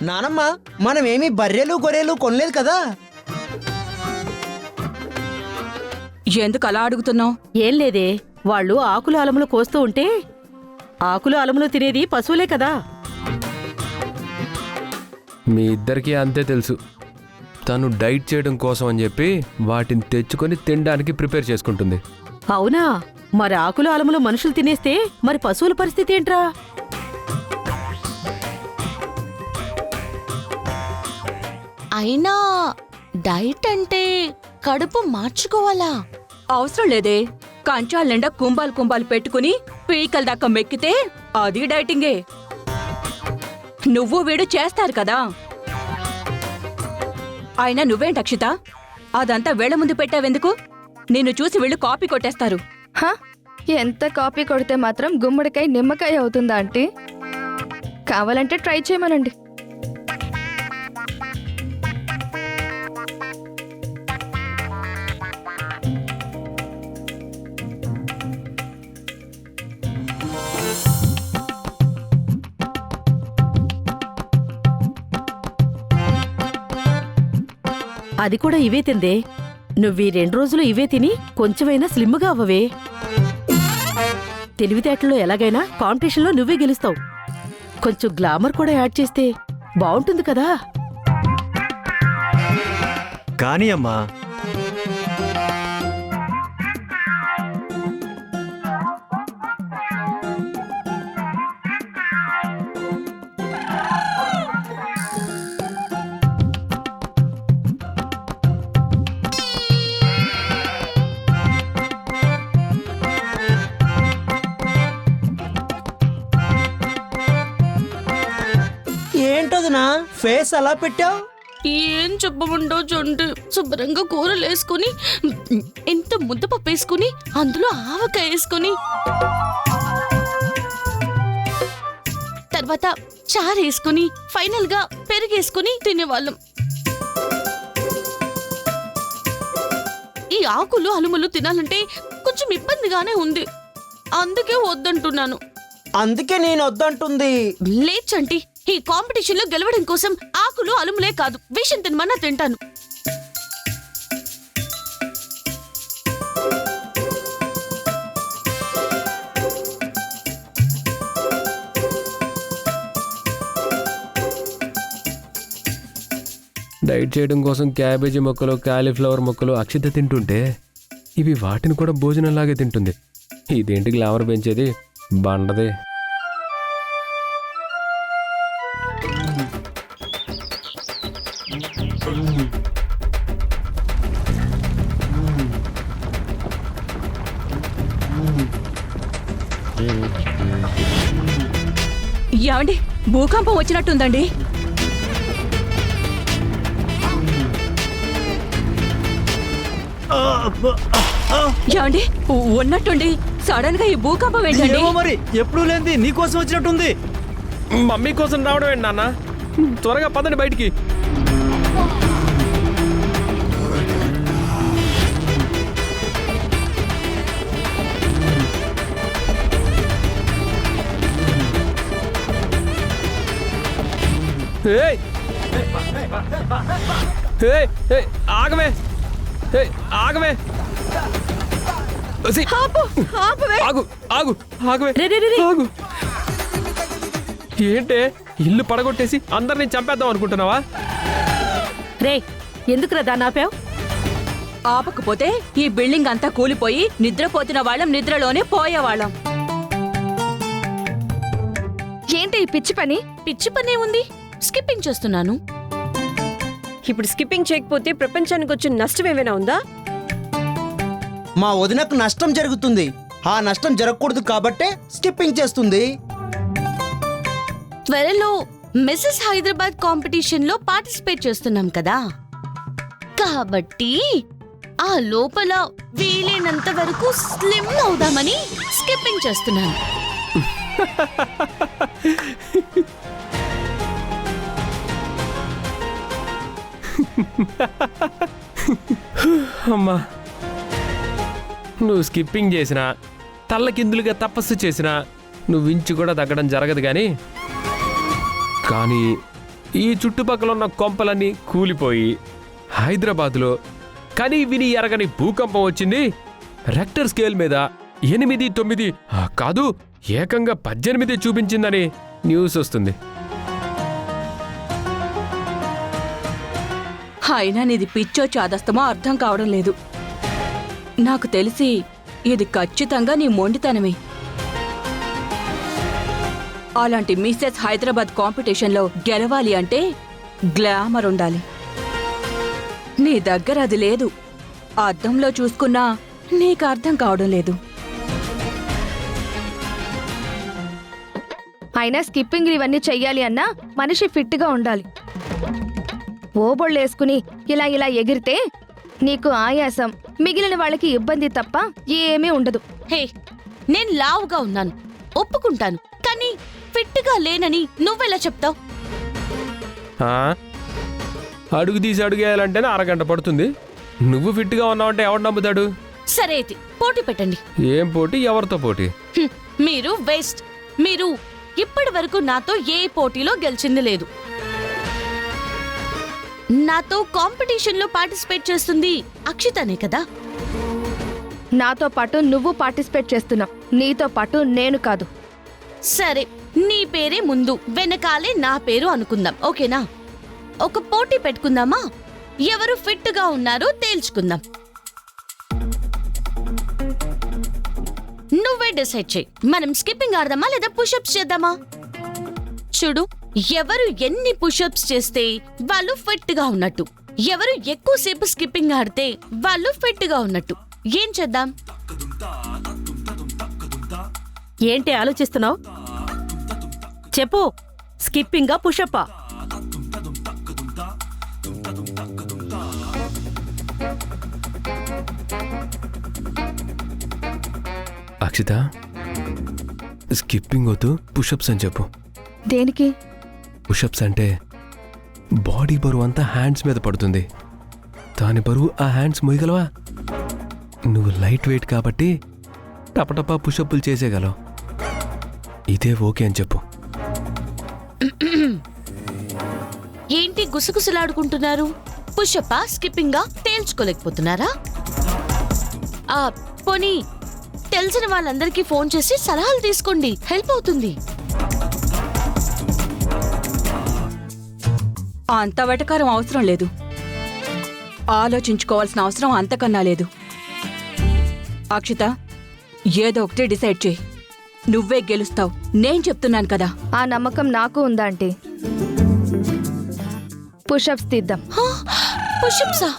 నానమ్మ మనమేమి బర్రెలు గొర్రెలు కొనలేదు కదా. ఎందుకు అలా అడుగుతున్నావు? ఏం లేదే, వాళ్ళు ఆకులు అలములు కోస్తూ ఉంటే ఆకులు అలములు తినేది పశువులే కదా. మీ ఇద్దరికీ అంతే తెలుసు. తను డైట్ చేయడం కోసం అని చెప్పి వాటిని తెచ్చుకొని తినడానికి ప్రిపేర్ చేసుకుంటుంది. అవునా? మరి ఆకులు అలములు మనుషులు తినేస్తే మరి పశువుల పరిస్థితి ఏంట్రా? అయినా డైట్ అంటే కడుపు మార్చుకోవాలా? అవసరం లేదే. కంచాల నిండా కుంభాలు పెట్టుకుని పీకల దాకా మెక్కితే అది డైటింగే. నువ్వు వీడు చేస్తారు కదా. అయినా నువ్వేంటి అక్షిత, అదంతా వేళ్ల ముందు పెట్టావెందుకు? నిన్ను చూసి వీళ్ళు కాపీ కొట్టేస్తారు. ఎంత కాపీ కొడితే మాత్రం గుమ్మడికాయ నిమ్మకాయ అవుతుందా ఆంటీ? కావాలంటే ట్రై చేయమనండి. అది కూడా ఇవే తిందే. నువ్వీ 2 రోజులు ఇవే తిని కొంచెమైనా స్లిమ్గా అవ్వవే. తెలివితేటల్లో ఎలాగైనా కాంపిటీషన్లో నువ్వే గెలుస్తావు. కొంచెం గ్లామర్ కూడా యాడ్ చేస్తే బావుంటుంది కదా. కానీ అమ్మా, ఏంటోదినా ఫేస్ అలా పెట్టావు? ఏం చెప్పమంటావు చంటి? శుభ్రంగా కూరలు వేసుకుని, ఎంత ముద్దపప్పు వేసుకుని, అందులో ఆవకాయ వేసుకుని, తర్వాత చారు వేసుకుని, ఫైనల్ గా పెరిగేసుకుని తినేవాళ్ళం. ఈ ఆకులు అలుములు తినాలంటే కొంచెం ఇబ్బందిగానే ఉంది. అందుకే వద్దంటున్నాను. అందుకే నేను వద్దంటుంది. లేచంటి, ఈ కాంపిటీషన్ లో గెలవడం కోసం ఆకులు అలుములే కాదు, విషం తినమన్నా తింటాను. డైట్ చేయడం కోసం క్యాబేజీ మొక్కలు, కాలీఫ్లవర్ మొక్కలు అక్షిత తింటుంటే ఇవి వాటిని కూడా భోజనంలాగే తింటుంది. ఇదేంటి గ్లామర్ పెంచేది? బండదే. ఏమండి, భూకంపం వచ్చినట్టుందండి. ఏమండి, ఉన్నట్టుండి సడన్ గా ఈ భూకంపం ఏంటండి? ఏమో మరి, ఎప్పుడూ లేనిది నీకోసం వచ్చినట్టుంది. మమ్మీ కోసం రావడం ఏంటి నాన్న? త్వరగా పదండి బయటికి. ఏయ్! ఏయ్! ఏయ్! ఆగవే! ఏయ్! ఆగవే! ఒసేయ్! ఆగు! ఆగు! ఆగవే! ఆగు! ఏంటే ఇల్లు పడగొట్టేసి అందరినీ చంపేద్దాం అనుకుంటున్నావా? రే, ఎందుకురా దాన్ని ఆపావు? ఆపకపోతే ఈ బిల్డింగ్ అంతా కూలిపోయి నిద్రపోతున్న వాళ్ళం నిద్రలోనే పోయేవాళ్ళం. ఏంటి ఈ పిచ్చి పని? పిచ్చి పనే ఉంది, స్కిప్పింగ్ చేస్తున్నాను. ఇప్పుడు స్కిప్పింగ్ చేయకపోతే ప్రపంచానికి వచ్చిన నష్టం ఏమైనా ఉందా? మా వదినకు నష్టం జరుగుతుంది. ఆ నష్టం జరగకూడదు కాబట్టే స్కిప్పింగ్ చేస్తుంది. త్వరలో మిసెస్ హైదరాబాద్ కాంపిటీషన్ లో పార్టిసిపేట్ చేస్తున్నాం కదా, కాబట్టి ఆ లోపల వీలైనంత వరకు స్లిమ్ అవుదామని స్కిప్పింగ్ చేస్తున్నాను. అమ్మా, నువ్వు స్కిప్పింగ్ చేసినా, తల్లకిందులుగా తపస్సు చేసినా నువ్వు ఇంచు కూడా తగ్గడం జరగదు. కానీ ఈ చుట్టుపక్కల ఉన్న కొంపలన్నీ కూలిపోయి హైదరాబాద్లో కని విని ఎరగని భూకంపం వచ్చింది. రెక్టర్ స్కేల్ మీద 8, 9 కాదు ఏకంగా 18 చూపించిందని న్యూస్ వస్తుంది. అయినా నీది పిచ్చో చాదస్తమో అర్థం కావడం లేదు. నాకు తెలిసి ఇది ఖచ్చితంగా నీ మొండితనమే. అలాంటి మిస్సెస్ హైదరాబాద్ కాంపిటీషన్లో గెలవాలి అంటే గ్లామర్ ఉండాలి. నీ దగ్గర అది లేదు. అద్దంలో చూసుకున్నా నీకు అర్థం కావడం లేదు. అయినా స్కిప్పింగ్ ఇవన్నీ చెయ్యాలి అన్నా మనిషి ఫిట్గా ఉండాలి. ఓబొళ్ళేసుకుని ఇలా ఇలా ఎగిరితే నీకు ఆయాసం, మిగిలిన వాళ్ళకి ఇబ్బంది తప్ప ఏమీ ఉండదు. హే, నేను లావుగా ఉన్నాను ఒప్పుకుంటాను, కానీ ఫిట్గా లేనని నువ్వెలా చెప్తావు? అడుగు తీసి అడుగేయాలంటేనే అరగంట పడుతుంది. నువ్వు ఫిట్గా ఉన్నావంటే ఎవడు నమ్ముతాడు? సరే అయితే పోటీ పెట్టండి. ఏం పోటీ? ఎవరితో పోటీ? మీరు వేస్ట్. మీరు ఇప్పటి వరకు నాతో ఏ పోటీలో గెలిచింది లేదు. నాతో కాంపిటీషన్లో పార్టిసిపేట్ చేస్తుంది అక్షితనే కదా. నాతో పాటు నువ్వు పార్టిసిపేట్ చేస్తున్నావు, నీతో పాటు నేను కాదు. సరే, నీ పేరే ముందు వెనకాలే నా పేరు అనుకుందాం, ఓకేనా? ఒక పోటీ పెట్టుకుందామా? ఎవరు ఫిట్ గా ఉన్నారో తేల్చుకుందాం. నువ్వే డిసైడ్ చేయి. మనం స్కిప్పింగ్ ఆడదామా లేదా పుషప్స్ చేద్దామా? చూడు, ఎవరు ఎన్ని పుషప్స్ చేస్తే వాళ్ళు ఫిట్ గా ఉన్నట్టు, ఎవరు ఎక్కువసేపు స్కిప్పింగ్ ఆడితే వాళ్ళు ఫిట్ గా ఉన్నట్టు. ఏం చేద్దాం? ఏంటి ఆలోచిస్తున్నావు? చెప్పు, స్కిప్పింగా పుషప్పా? అక్షిత, స్కిప్పింగ్ వద్దు, పుషప్స్ అని చెప్పు. దేనికి? పుషప్స్ అంటే బాడీ బరువు అంతా హ్యాండ్స్ మీద పడుతుంది. దాని బరువు ఆ హ్యాండ్స్ మోయగలవా? నువ్వు లైట్ వెయిట్ కాబట్టి టపటపా పుషప్లు చేసేయగలవు. ఇదే ఓకే అని చెప్పు. ఏంటి గుసగుసలాడుకుంటున్నారు? పుషప్పా స్కిప్పింగా తేల్చుకోలేకపోతున్నారా? పోనీ తెలిసిన వాళ్ళందరికీ ఫోన్ చేసి సలహాలు తీసుకోండి, హెల్ప్ అవుతుంది. అంత వెటకారం అవసరం లేదు. ఆలోచించుకోవాల్సిన అవసరం అంతకన్నా లేదు. అక్షిత, ఏదో ఒకటి డిసైడ్ చేయి. నువ్వే గెలుస్తావు, నేను చెప్తున్నాను కదా. ఆ నమ్మకం నాకు ఉందా ఆంటీ? పుషప్స్ తీద్దాం. పుషప్సా?